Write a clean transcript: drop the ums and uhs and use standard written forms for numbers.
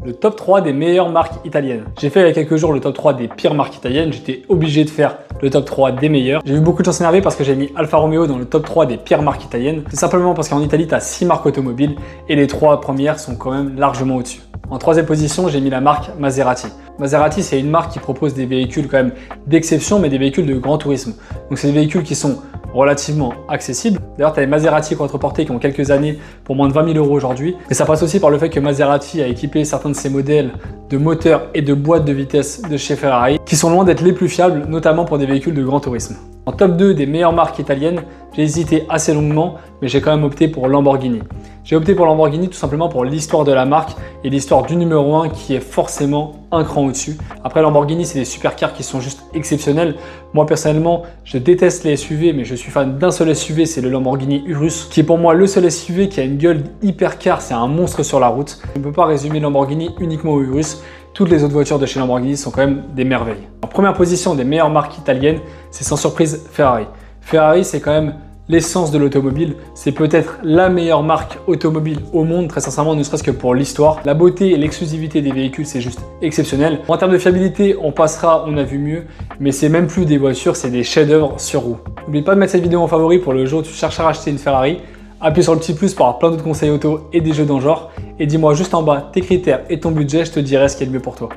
le top 3 des meilleures marques italiennes. J'ai fait il y a quelques jours le top 3 des pires marques italiennes, j'étais obligé de faire le top 3 des meilleures. J'ai eu beaucoup de chance énervée parce que j'ai mis Alfa Romeo dans le top 3 des pires marques italiennes. C'est simplement parce qu'en Italie, tu as 6 marques automobiles et les 3 premières sont quand même largement au-dessus. En troisième position, j'ai mis la marque Maserati. Maserati, c'est une marque qui propose des véhicules quand même d'exception, mais des véhicules de grand tourisme. Donc c'est des véhicules qui sont relativement accessibles. D'ailleurs, tu as les Maserati quatreportés qui ont quelques années pour moins de 20 000 € aujourd'hui. Et ça passe aussi par le fait que Maserati a équipé certains de ses modèles de moteurs et de boîtes de vitesse de chez Ferrari, qui sont loin d'être les plus fiables, notamment pour des véhicules de grand tourisme. En top 2 des meilleures marques italiennes, j'ai hésité assez longuement, mais j'ai quand même opté pour Lamborghini. J'ai opté pour Lamborghini tout simplement pour l'histoire de la marque et l'histoire du numéro 1 qui est forcément un cran au-dessus. Après, Lamborghini, c'est des supercars qui sont juste exceptionnels. Moi, personnellement, je déteste les SUV, mais je suis fan d'un seul SUV, c'est le Lamborghini Urus, qui est pour moi le seul SUV qui a une gueule hypercar, c'est un monstre sur la route. Je ne peux pas résumer Lamborghini uniquement au Urus. Toutes les autres voitures de chez Lamborghini sont quand même des merveilles. En première position des meilleures marques italiennes, c'est sans surprise Ferrari. Ferrari, c'est quand même l'essence de l'automobile. C'est peut-être la meilleure marque automobile au monde, très sincèrement, ne serait-ce que pour l'histoire. La beauté et l'exclusivité des véhicules, c'est juste exceptionnel. En termes de fiabilité, on passera, on a vu mieux, mais c'est même plus des voitures, c'est des chefs-d'œuvre sur roue. N'oublie pas de mettre cette vidéo en favori pour le jour où tu cherches à racheter une Ferrari. Appuie sur le petit plus pour avoir plein d'autres conseils auto et des jeux dans le genre. Et dis-moi juste en bas tes critères et ton budget, je te dirai ce qui est le mieux pour toi.